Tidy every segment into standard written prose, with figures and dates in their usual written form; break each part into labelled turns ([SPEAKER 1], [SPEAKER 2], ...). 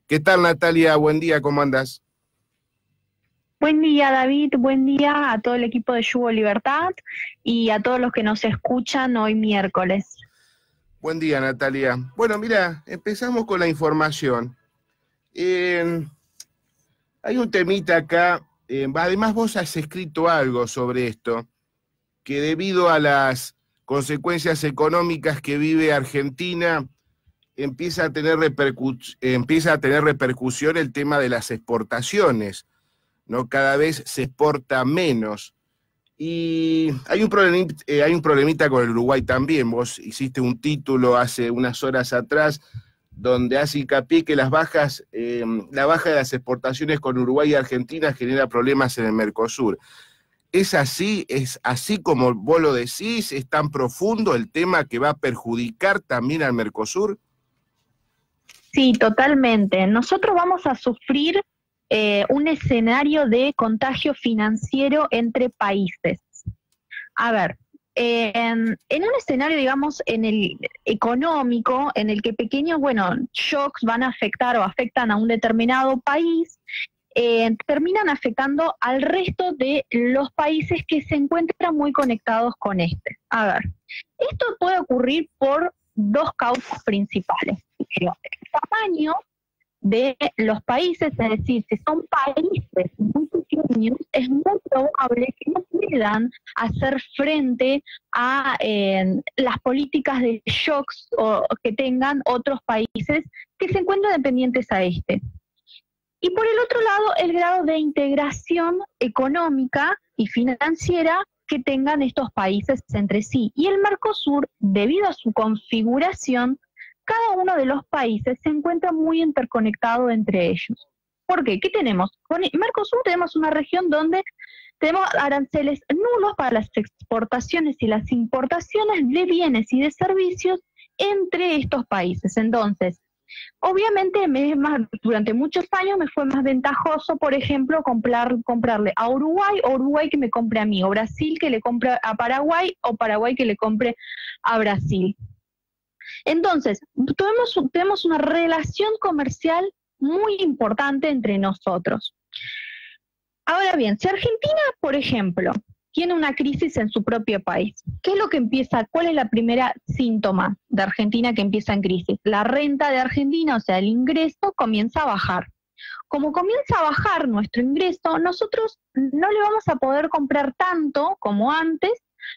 [SPEAKER 1] ¿Qué tal, Natalia? Buen día, ¿cómo andás?
[SPEAKER 2] Buen día, David. Buen día a todo el equipo de Yugo Libertad y a todos los que nos escuchan hoy miércoles.
[SPEAKER 1] Buen día, Natalia. Bueno, mira, empezamos con la información. Eh, Hay un temita acá, además vos has escrito algo sobre esto, que debido a las consecuencias económicas que vive Argentina, empieza a tener repercusión el tema de las exportaciones, ¿no? Cada vez se exporta menos. Y hay un problemita con el Uruguay también. Vos hiciste un título hace unas horas atrás donde hace hincapié que la baja de las exportaciones con Uruguay y Argentina genera problemas en el Mercosur. ¿Es así? ¿Es así como vos lo decís? ¿Es tan profundo el tema que va a perjudicar también al Mercosur?
[SPEAKER 2] Sí, totalmente. Nosotros vamos a sufrir un escenario de contagio financiero entre países. A ver, en un escenario, digamos, en el económico, en el que pequeños, bueno, shocks van a afectar o afectan a un determinado país, terminan afectando al resto de los países que se encuentran muy conectados con este. A ver, esto puede ocurrir por dos causas principales. Primero, el tamaño de los países, es decir, si son países muy pequeños, es muy probable que no puedan hacer frente a las políticas de shocks que tengan otros países que se encuentran dependientes a este. Y por el otro lado, el grado de integración económica y financiera que tengan estos países entre sí. Y el Mercosur, debido a su configuración, cada uno de los países se encuentra muy interconectado entre ellos. ¿Por qué? ¿Qué tenemos? Con Mercosur tenemos una región donde tenemos aranceles nulos para las exportaciones y las importaciones de bienes y de servicios entre estos países. Entonces, obviamente, durante muchos años me fue más ventajoso, por ejemplo, comprarle a Uruguay, o Uruguay que me compre a mí, o Brasil que le compre a Paraguay, o Paraguay que le compre a Brasil. Entonces, tenemos una relación comercial muy importante entre nosotros. Ahora bien, si Argentina, por ejemplo, tiene una crisis en su propio país, ¿qué es lo que empieza? ¿Cuál es la primera síntoma de Argentina que empieza en crisis? La renta de Argentina, o sea, el ingreso comienza a bajar. Como comienza a bajar nuestro ingreso, nosotros no le vamos a poder comprar tanto como antes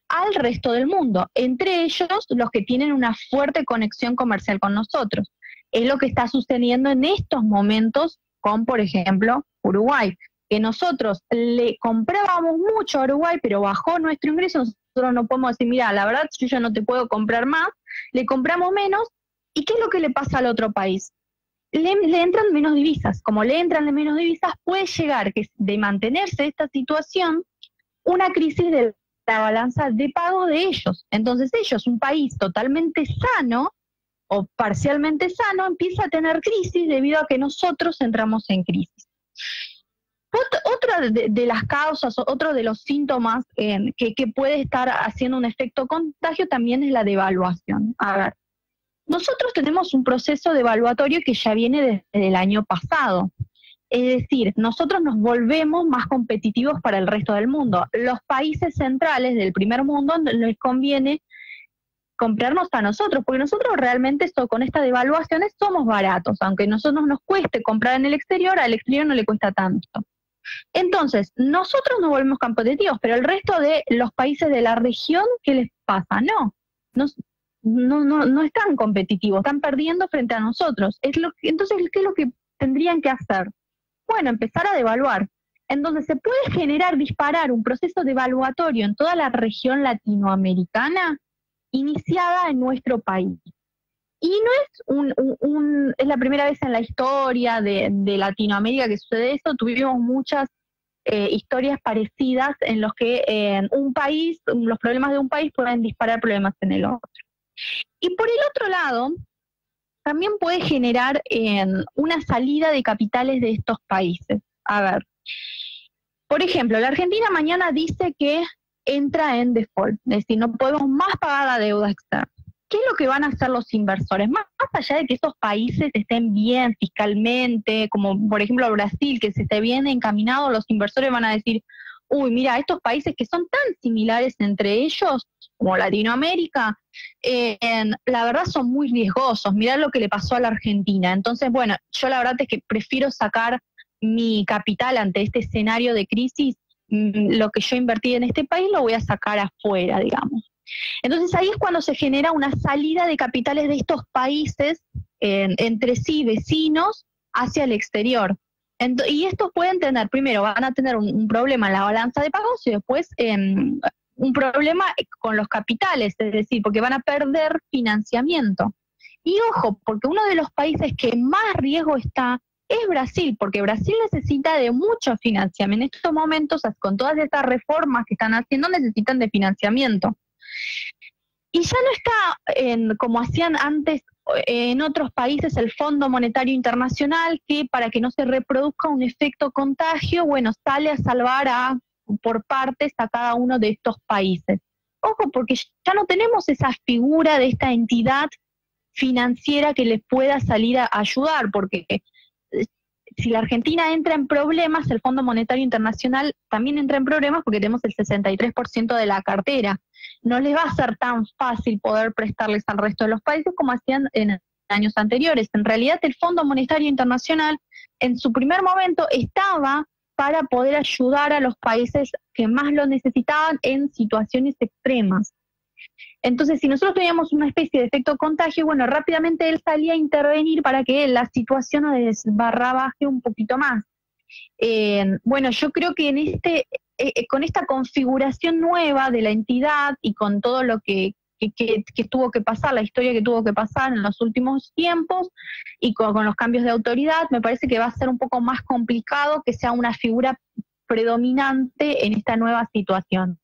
[SPEAKER 2] al resto del mundo, entre ellos los que tienen una fuerte conexión comercial con nosotros. Es lo que está sucediendo en estos momentos con, por ejemplo, Uruguay, que nosotros le comprábamos mucho a Uruguay, pero bajó nuestro ingreso. Nosotros no podemos decir, mira, la verdad yo ya no te puedo comprar más, le compramos menos. ¿Y qué es lo que le pasa al otro país? Le entran menos divisas. Como le entran menos divisas, puede llegar que de mantenerse esta situación una crisis de la balanza de pago de ellos. Entonces ellos, un país totalmente sano o parcialmente sano, empieza a tener crisis debido a que nosotros entramos en crisis. Otra de las causas, otro de los síntomas que puede estar haciendo un efecto contagio también es la devaluación. A ver, nosotros tenemos un proceso devaluatorio que ya viene desde el año pasado. Es decir, nosotros nos volvemos más competitivos para el resto del mundo. Los países centrales del primer mundo les conviene comprarnos a nosotros, porque nosotros realmente con estas devaluaciones somos baratos, aunque a nosotros nos cueste comprar en el exterior, al exterior no le cuesta tanto. Entonces, nosotros nos volvemos competitivos, pero el resto de los países de la región, ¿qué les pasa? No, no están competitivos, están perdiendo frente a nosotros. Entonces, ¿qué es lo que tendrían que hacer? Bueno, empezar a devaluar. Entonces, ¿se puede disparar un proceso devaluatorio en toda la región latinoamericana iniciada en nuestro país? Y no es la primera vez en la historia de Latinoamérica que sucede esto. Tuvimos muchas historias parecidas en los que un país, los problemas de un país pueden disparar problemas en el otro. Y por el otro lado, también puede generar una salida de capitales de estos países. A ver, por ejemplo, la Argentina mañana dice que entra en default, es decir, no podemos más pagar la deuda externa. ¿qué es lo que van a hacer los inversores? Más allá de que estos países estén bien fiscalmente, como por ejemplo Brasil, que se esté bien encaminado, los inversores van a decir, uy, mira, estos países que son tan similares entre ellos, como Latinoamérica, la verdad son muy riesgosos. Mirá lo que le pasó a la Argentina. Entonces, bueno, yo la verdad es que prefiero sacar mi capital ante este escenario de crisis, lo que yo invertí en este país lo voy a sacar afuera, digamos. Entonces ahí es cuando se genera una salida de capitales de estos países entre sí vecinos hacia el exterior. Y estos pueden tener, primero van a tener un problema en la balanza de pagos y después un problema con los capitales, es decir, porque van a perder financiamiento. Y ojo, porque uno de los países que más riesgo está es Brasil, porque Brasil necesita de mucho financiamiento. En estos momentos, con todas estas reformas que están haciendo, necesitan de financiamiento. Y ya no está como hacían antes en otros países el Fondo Monetario Internacional, que para que no se reproduzca un efecto contagio, bueno, sale a salvar por partes a cada uno de estos países. Ojo, porque ya no tenemos esa figura de esta entidad financiera que les pueda salir a ayudar, porque si la Argentina entra en problemas, el Fondo Monetario Internacional también entra en problemas porque tenemos el 63% de la cartera. No les va a ser tan fácil poder prestarles al resto de los países como hacían en años anteriores. En realidad, el Fondo Monetario Internacional, en su primer momento, estaba para poder ayudar a los países que más lo necesitaban en situaciones extremas. Entonces, si nosotros teníamos una especie de efecto contagio, bueno, rápidamente él salía a intervenir para que la situación nos desbarrabaje un poquito más. Bueno, yo creo que con esta configuración nueva de la entidad y con todo lo que tuvo que pasar, la historia que tuvo que pasar en los últimos tiempos y con los cambios de autoridad, me parece que va a ser un poco más complicado que sea una figura predominante en esta nueva situación.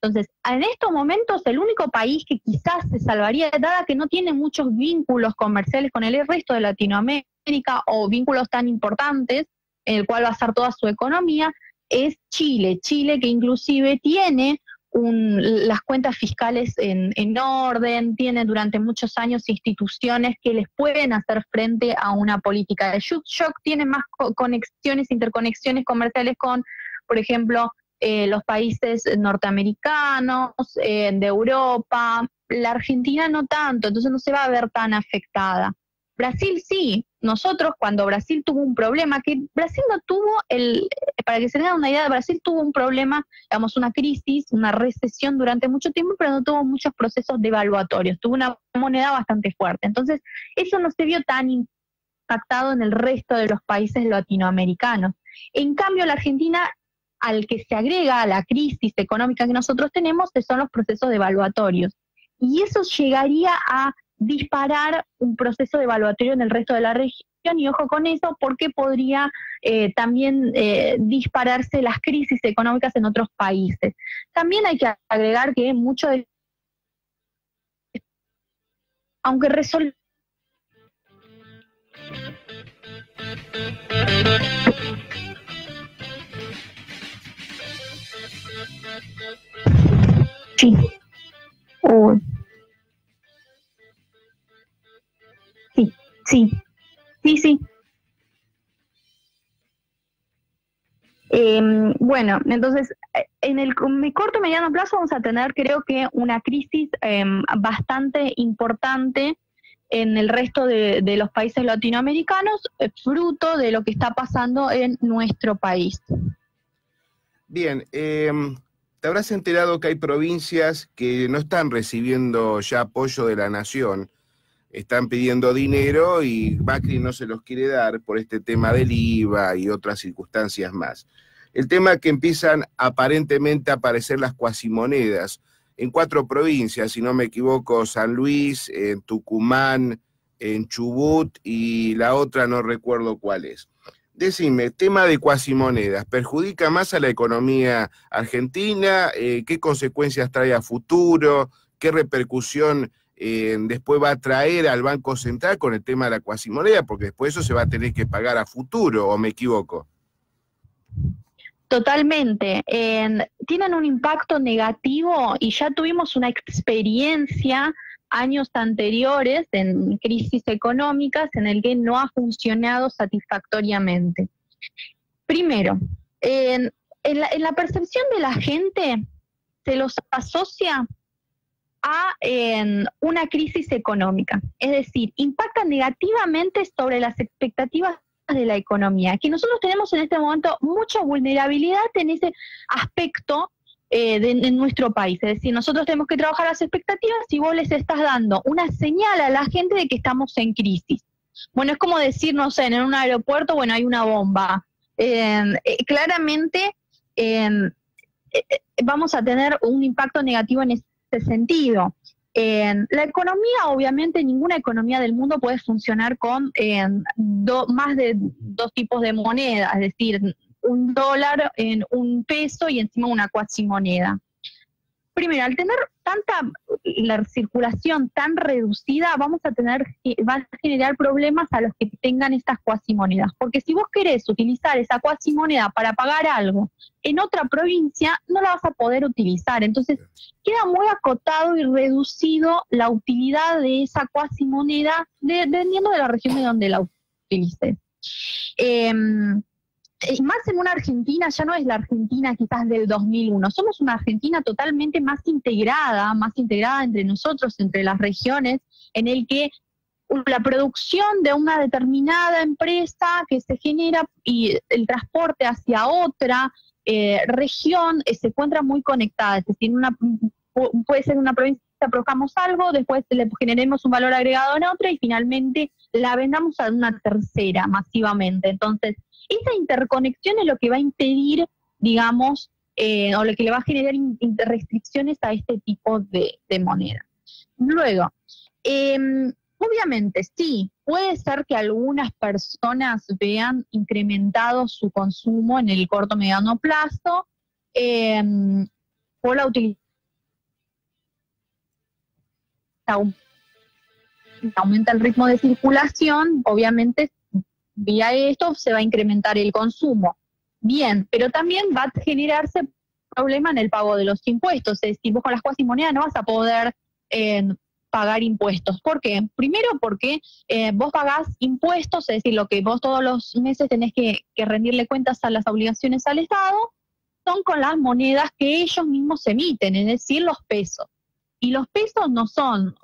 [SPEAKER 2] Entonces, en estos momentos, el único país que quizás se salvaría, dada que no tiene muchos vínculos comerciales con el resto de Latinoamérica o vínculos tan importantes, en el cual basar toda su economía, es Chile. Chile, que inclusive tiene las cuentas fiscales en orden, tiene durante muchos años instituciones que les pueden hacer frente a una política de shock, tiene más interconexiones comerciales con, por ejemplo, los países norteamericanos, de Europa. La Argentina no tanto, entonces no se va a ver tan afectada. Brasil sí. Nosotros, cuando Brasil tuvo un problema, que Brasil no tuvo para que se den una idea, Brasil tuvo un problema, digamos, una crisis, una recesión durante mucho tiempo, pero no tuvo muchos procesos devaluatorios, tuvo una moneda bastante fuerte. Entonces, eso no se vio tan impactado en el resto de los países latinoamericanos. En cambio, la Argentina, al que se agrega a la crisis económica que nosotros tenemos, son los procesos devaluatorios. Y eso llegaría a disparar un proceso devaluatorio en el resto de la región, y ojo con eso, porque podría también dispararse las crisis económicas en otros países. También hay que agregar que mucho de... Aunque resolver... Sí. Sí. Bueno, entonces, en el corto y mediano plazo vamos a tener, creo que, una crisis bastante importante en el resto de los países latinoamericanos, fruto de lo que está pasando en nuestro país.
[SPEAKER 1] Bien, te habrás enterado que hay provincias que no están recibiendo ya apoyo de la nación, están pidiendo dinero y Macri no se los quiere dar por este tema del IVA y otras circunstancias más. El tema es que empiezan aparentemente a aparecer las cuasimonedas en 4 provincias, si no me equivoco, San Luis, en Tucumán, en Chubut y la otra no recuerdo cuál es. Decime, tema de cuasimonedas, ¿perjudica más a la economía argentina? ¿Qué consecuencias trae a futuro? ¿Qué repercusión después va a traer al Banco Central con el tema de la cuasimoneda? Porque después eso se va a tener que pagar a futuro, ¿o me equivoco?
[SPEAKER 2] Totalmente. Tienen un impacto negativo y ya tuvimos una experiencia años anteriores en crisis económicas en el que no ha funcionado satisfactoriamente. Primero, en la percepción de la gente se los asocia a una crisis económica, es decir, impacta negativamente sobre las expectativas de la economía, que nosotros tenemos en este momento mucha vulnerabilidad en ese aspecto en nuestro país, es decir, nosotros tenemos que trabajar las expectativas y vos les estás dando una señal a la gente de que estamos en crisis. Bueno, es como decir, no sé, en un aeropuerto, bueno, hay una bomba. Claramente vamos a tener un impacto negativo en ese sentido. La economía, obviamente, ninguna economía del mundo puede funcionar con más de dos tipos de moneda, es decir, un dólar, un peso y encima una cuasimoneda. Primero, al tener la circulación tan reducida, va a generar problemas a los que tengan estas cuasimonedas. Porque si vos querés utilizar esa cuasimoneda para pagar algo en otra provincia, no la vas a poder utilizar. Entonces, queda muy acotado y reducido la utilidad de esa cuasimoneda dependiendo de la región de donde la utilices. Y más en una Argentina, ya no es la Argentina quizás del 2001, somos una Argentina totalmente más integrada entre nosotros, entre las regiones, en el que la producción de una determinada empresa que se genera y el transporte hacia otra región se encuentra muy conectada, es decir, puede ser una provincia, produzcamos algo, después le generemos un valor agregado en otra y finalmente la vendamos a una tercera masivamente. Entonces, esa interconexión es lo que va a impedir, digamos, o lo que le va a generar restricciones a este tipo de moneda. Luego, obviamente, sí, puede ser que algunas personas vean incrementado su consumo en el corto mediano plazo por la utilización. Aumenta el ritmo de circulación, obviamente vía esto se va a incrementar el consumo. Bien, pero también va a generarse problema en el pago de los impuestos, es decir, vos con las cuasimonedas no vas a poder pagar impuestos. ¿Por qué? Primero porque vos pagás impuestos, es decir, lo que vos todos los meses tenés que rendirle cuentas a las obligaciones al Estado, son con las monedas que ellos mismos emiten, es decir, los pesos. Y los pesos no son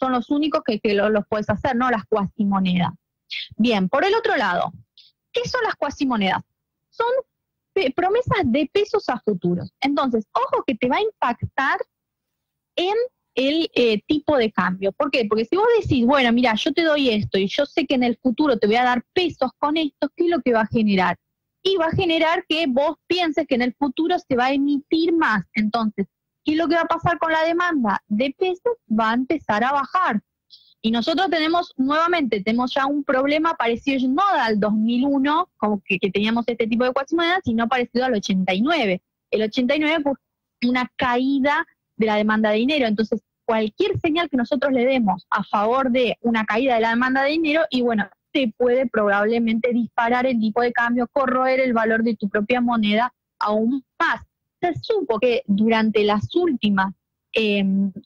[SPEAKER 2] los únicos que los puedes hacer, no las cuasimonedas. Bien, por el otro lado, ¿qué son las cuasimonedas? Son promesas de pesos a futuros. Entonces, ojo que te va a impactar en el tipo de cambio. ¿Por qué? Porque si vos decís, bueno, mira, yo te doy esto y yo sé que en el futuro te voy a dar pesos con esto, ¿qué es lo que va a generar? Y va a generar que vos pienses que en el futuro se va a emitir más. Entonces, ¿qué es lo que va a pasar con la demanda de pesos? Va a empezar a bajar. Y nosotros tenemos ya un problema parecido no al 2001, como que teníamos este tipo de cuasimonedas, sino parecido al 89. El 89 fue una caída de la demanda de dinero. Entonces, cualquier señal que nosotros le demos a favor de una caída de la demanda de dinero, y bueno, se puede probablemente disparar el tipo de cambio, corroer el valor de tu propia moneda aún más. Se supo que durante las últimas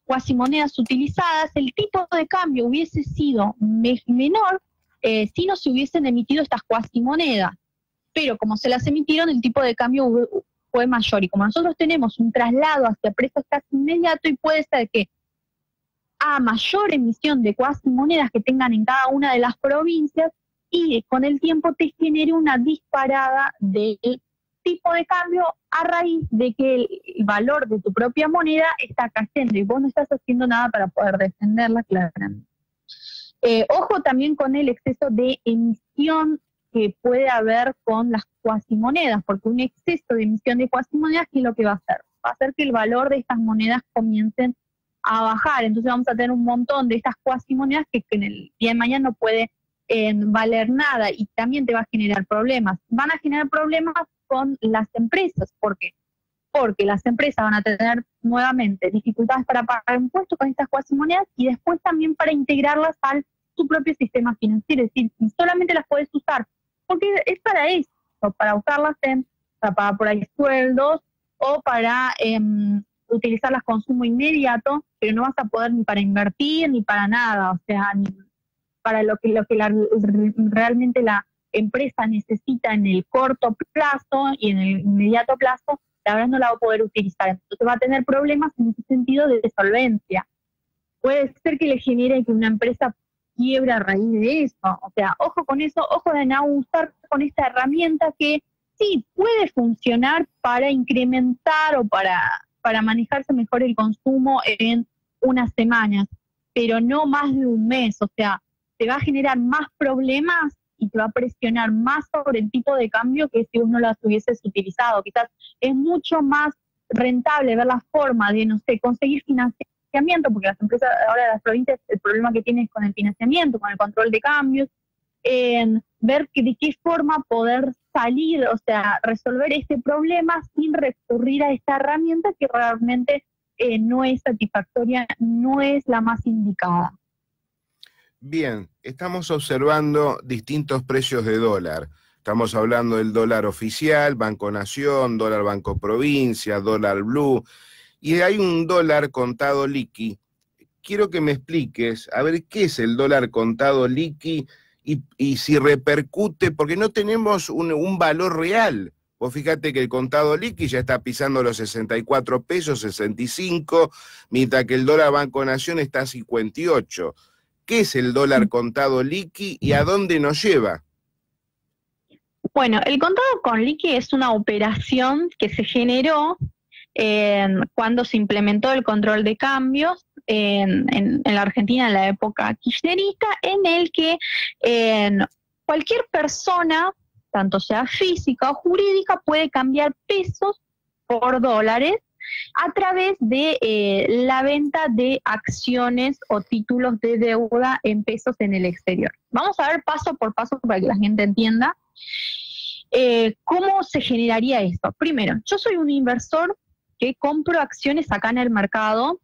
[SPEAKER 2] cuasimonedas utilizadas, el tipo de cambio hubiese sido menor si no se hubiesen emitido estas cuasimonedas. Pero como se las emitieron, el tipo de cambio fue mayor. Y como nosotros tenemos un traslado hacia precios casi inmediato, y puede ser que a mayor emisión de cuasimonedas que tengan en cada una de las provincias, y con el tiempo te genere una disparada del tipo de cambio a raíz de que el valor de tu propia moneda está cayendo y vos no estás haciendo nada para poder defenderla claramente. Ojo también con el exceso de emisión que puede haber con las cuasimonedas, porque un exceso de emisión de cuasimonedas, ¿qué es lo que va a hacer? Va a hacer que el valor de estas monedas comiencen a bajar. Entonces vamos a tener un montón de estas cuasimonedas que en el día de mañana no puede valer nada, y también te va a generar problemas. Van a generar problemas con las empresas. ¿Por qué? Porque las empresas van a tener nuevamente dificultades para pagar impuestos con estas cuasimonedas, y después también para integrarlas a su propio sistema financiero. Es decir, solamente las puedes usar porque es para eso, para usarlas para pagar por ahí sueldos o para utilizarlas consumo inmediato, pero no vas a poder ni para invertir ni para nada, o sea, ni para lo que realmente la empresa necesita en el corto plazo y en el inmediato plazo, la verdad no la va a poder utilizar. Entonces va a tener problemas en ese sentido de solvencia. Puede ser que le genere que una empresa quiebre a raíz de eso. O sea, ojo con eso, ojo de no usar con esta herramienta que sí puede funcionar para incrementar o para manejarse mejor el consumo en unas semanas, pero no más de un mes. O sea, te va a generar más problemas y te va a presionar más sobre el tipo de cambio que si uno las hubieses utilizado. Quizás es mucho más rentable ver la forma de, no sé, conseguir financiamiento, porque las empresas, ahora las provincias, el problema que tienen es con el financiamiento, con el control de cambios, ver de qué forma poder salir, o sea, resolver este problema sin recurrir a esta herramienta que realmente no es satisfactoria, no es la más indicada.
[SPEAKER 1] Bien, estamos observando distintos precios de dólar. Estamos hablando del dólar oficial, Banco Nación, dólar Banco Provincia, dólar Blue, y hay un dólar contado liqui. Quiero que me expliques, a ver, ¿qué es el dólar contado liqui y si repercute? Porque no tenemos un valor real. Vos fíjate que el contado liqui ya está pisando los 64 pesos, 65, mientras que el dólar Banco Nación está a 58. ¿Qué es el dólar contado liqui y a dónde nos lleva?
[SPEAKER 2] Bueno, el contado con liqui es una operación que se generó cuando se implementó el control de cambios en la Argentina en la época kirchnerista, en el que cualquier persona, tanto sea física o jurídica, puede cambiar pesos por dólares a través de la venta de acciones o títulos de deuda en pesos en el exterior. Vamos a ver paso por paso para que la gente entienda cómo se generaría esto. Primero, yo soy un inversor que compro acciones acá en el mercado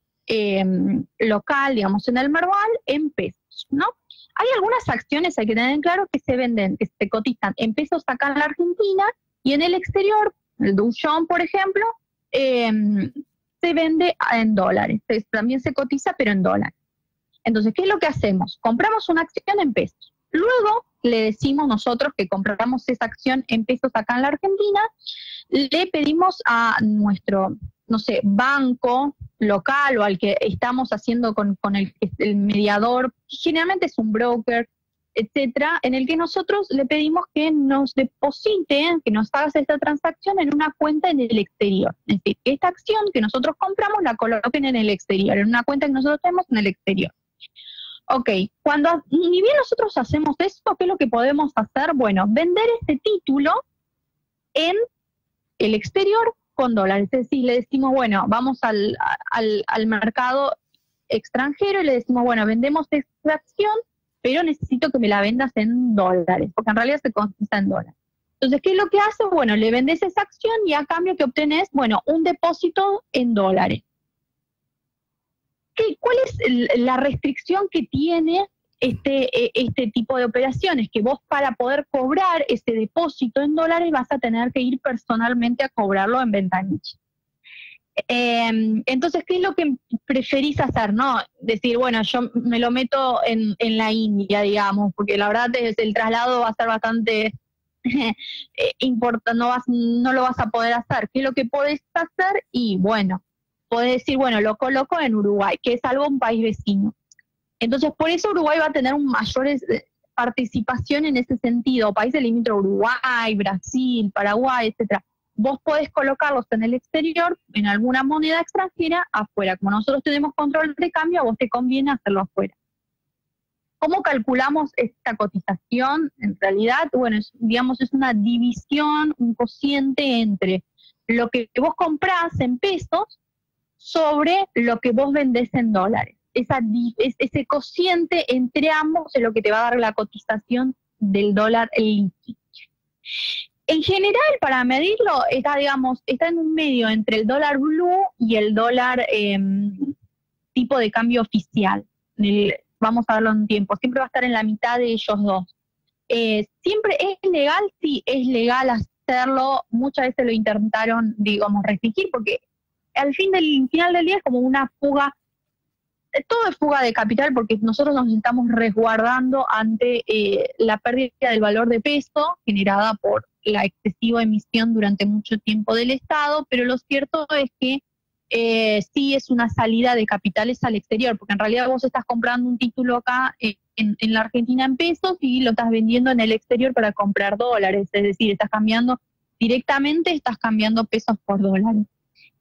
[SPEAKER 2] local, digamos, en el Merval, en pesos, ¿no? Hay algunas acciones, hay que tener en claro, que se venden, que se cotizan en pesos acá en la Argentina y en el exterior, el Dow Jones, por ejemplo, se vende en dólares. También se cotiza, pero en dólares. Entonces, ¿qué es lo que hacemos? Compramos una acción en pesos. Luego le decimos nosotros que compramos esa acción en pesos acá en la Argentina, le pedimos a nuestro, no sé, banco local o al que estamos haciendo con el mediador, generalmente es un broker, etcétera, en el que nosotros le pedimos que nos deposite, que nos hagas esta transacción en una cuenta en el exterior. Es decir, que esta acción que nosotros compramos la coloquen en el exterior, en una cuenta que nosotros tenemos en el exterior. Ok, ni bien nosotros hacemos esto, ¿qué es lo que podemos hacer? Bueno, vender este título en el exterior con dólares. Es decir, le decimos, bueno, vamos al mercado extranjero y le decimos, bueno, vendemos esta acción, pero necesito que me la vendas en dólares, porque en realidad se cotiza en dólares. Entonces, ¿qué es lo que hace? Bueno, le vendes esa acción y a cambio que obtenés, bueno, un depósito en dólares. ¿Cuál es la restricción que tiene este tipo de operaciones? Que vos para poder cobrar ese depósito en dólares vas a tener que ir personalmente a cobrarlo en ventanilla. Entonces, ¿qué es lo que preferís hacer? No decir, bueno, yo me lo meto en la India, digamos, porque la verdad es el traslado va a ser bastante importante, no lo vas a poder hacer. ¿Qué es lo que podés hacer? Y bueno, podés decir, bueno, lo coloco en Uruguay, que es un país vecino. Entonces, por eso Uruguay va a tener un mayor participación en ese sentido. Países limítrofes, Uruguay, Brasil, Paraguay, etcétera. Vos podés colocarlos en el exterior, en alguna moneda extranjera, afuera. Como nosotros tenemos control de cambio, a vos te conviene hacerlo afuera. ¿Cómo calculamos esta cotización? En realidad, bueno, digamos, es una división, un cociente entre lo que vos comprás en pesos sobre lo que vos vendés en dólares. Ese cociente entre ambos es lo que te va a dar la cotización del dólar líquido. En general, para medirlo, está en un medio entre el dólar blue y el dólar tipo de cambio oficial. Vamos a verlo en tiempo. Siempre va a estar en la mitad de ellos dos. ¿Siempre es legal? Sí, es legal hacerlo. Muchas veces lo intentaron, restringir, porque al final del día es como una fuga, todo es fuga de capital porque nosotros nos estamos resguardando ante la pérdida del valor de peso generada por la excesiva emisión durante mucho tiempo del Estado, pero lo cierto es que sí es una salida de capitales al exterior, porque en realidad vos estás comprando un título acá en la Argentina en pesos y lo estás vendiendo en el exterior para comprar dólares, es decir, estás cambiando pesos por dólares.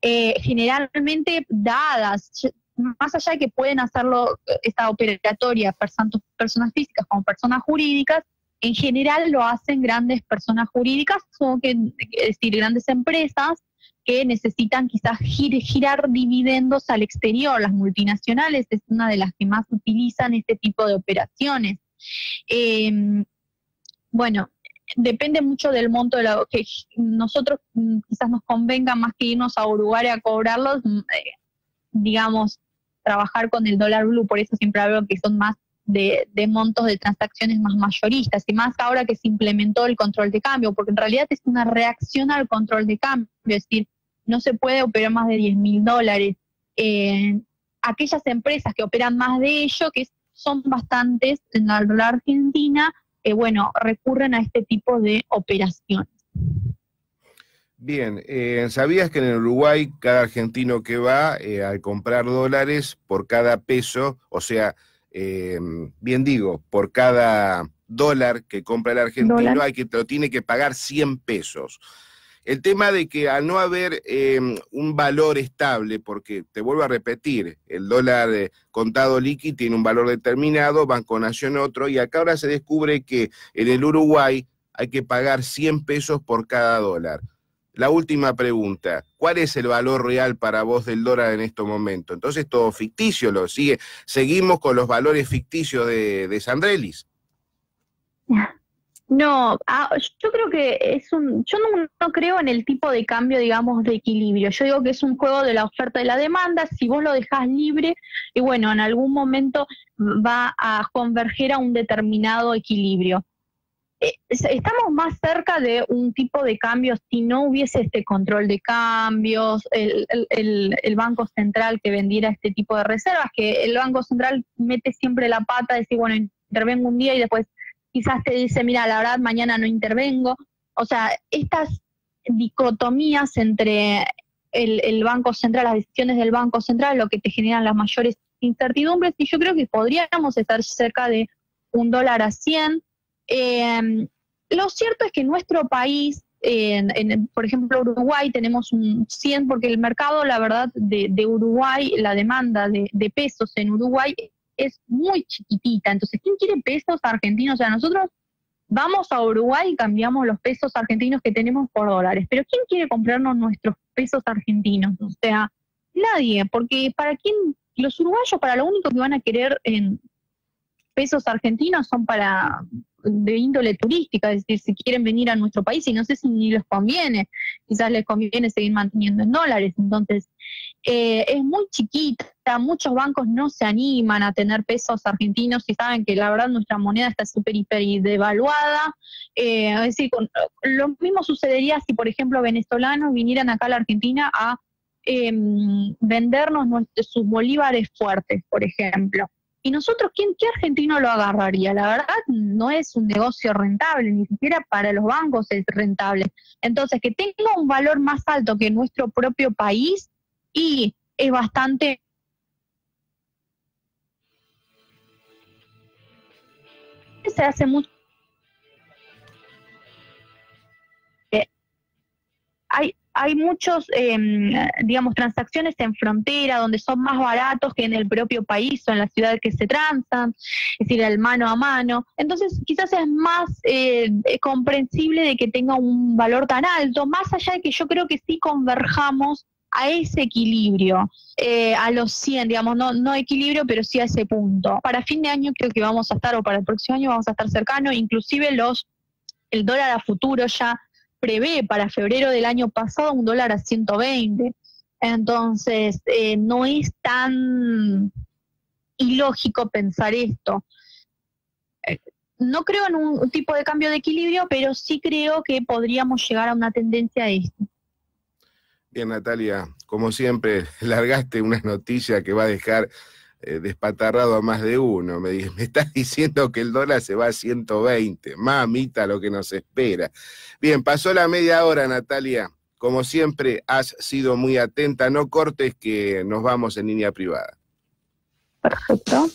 [SPEAKER 2] Generalmente dadas, más allá de que pueden hacerlo esta operatoria tanto personas físicas como personas jurídicas, en general lo hacen grandes personas jurídicas, es decir, grandes empresas que necesitan quizás girar dividendos al exterior. Las multinacionales es una de las que más utilizan este tipo de operaciones. Bueno, depende mucho del monto de lo que nosotros quizás nos convenga más que irnos a Uruguay a cobrarlos, digamos, trabajar con el dólar blue, por eso siempre hablo que son más de montos de transacciones más mayoristas, y más ahora que se implementó el control de cambio, porque en realidad es una reacción al control de cambio, es decir, no se puede operar más de $10.000. Aquellas empresas que operan más de ello, que son bastantes en la Argentina, bueno, recurren a este tipo de operaciones.
[SPEAKER 1] Bien, ¿sabías que en el Uruguay cada argentino que va al comprar dólares por cada peso, o sea, bien digo, por cada dólar que compra el argentino, lo tiene que pagar 100 pesos? El tema de que al no haber un valor estable, porque te vuelvo a repetir, el dólar contado líquido tiene un valor determinado, Banco Nación otro, y acá ahora se descubre que en el Uruguay hay que pagar 100 pesos por cada dólar. La última pregunta, ¿cuál es el valor real para vos del dólar en estos momentos? Entonces todo ficticio, seguimos con los valores ficticios de Sandrellis.
[SPEAKER 2] No, yo creo que yo no creo en el tipo de cambio, digamos, de equilibrio. Yo digo que es un juego de la oferta y la demanda. Si vos lo dejás libre, y bueno, en algún momento va a converger a un determinado equilibrio. Estamos más cerca de un tipo de cambio si no hubiese este control de cambios, el Banco Central que vendiera este tipo de reservas, que el Banco Central mete siempre la pata, decir, bueno, intervengo un día y después quizás te dice, mira, la verdad, mañana no intervengo. O sea, estas dicotomías entre el Banco Central, las decisiones del Banco Central, lo que te generan las mayores incertidumbres, y yo creo que podríamos estar cerca de $1 a 100. Lo cierto es que en nuestro país, por ejemplo, Uruguay, tenemos un 100, porque el mercado, la verdad, de Uruguay, la demanda de pesos en Uruguay es muy chiquitita. Entonces, ¿quién quiere pesos argentinos? O sea, nosotros vamos a Uruguay y cambiamos los pesos argentinos que tenemos por dólares. Pero ¿quién quiere comprarnos nuestros pesos argentinos? O sea, nadie, porque los uruguayos para lo único que van a querer en pesos argentinos son de índole turística, es decir, si quieren venir a nuestro país, y no sé si ni les conviene, quizás les conviene seguir manteniendo en dólares. Entonces, es muy chiquita, muchos bancos no se animan a tener pesos argentinos y saben que la verdad nuestra moneda está súper, hiper devaluada. Es decir, lo mismo sucedería si, por ejemplo, venezolanos vinieran acá a la Argentina a vendernos sus bolívares fuertes, por ejemplo. Y nosotros, ¿qué argentino lo agarraría? La verdad no es un negocio rentable, ni siquiera para los bancos es rentable. Entonces, que tenga un valor más alto que nuestro propio país, y es bastante... Se hace mucho... Hay muchos, digamos, transacciones en frontera donde son más baratos que en el propio país o en la ciudad que se transan, es decir, el mano a mano. Entonces, quizás es más comprensible de que tenga un valor tan alto, más allá de que yo creo que sí converjamos a ese equilibrio, a los 100, digamos, no equilibrio, pero sí a ese punto. Para fin de año creo que vamos a estar, o para el próximo año vamos a estar cercanos, inclusive el dólar a futuro ya prevé para febrero del año pasado $1 a 120. Entonces, no es tan ilógico pensar esto. No creo en un tipo de cambio de equilibrio, pero sí creo que podríamos llegar a una tendencia a esto.
[SPEAKER 1] Bien, Natalia, como siempre, largaste una noticia que va a dejar despatarrado a más de uno. Me estás diciendo que el dólar se va a 120. Mamita, lo que nos espera. Bien, pasó la media hora, Natalia. Como siempre, has sido muy atenta. No cortes, que nos vamos en línea privada.
[SPEAKER 2] Perfecto.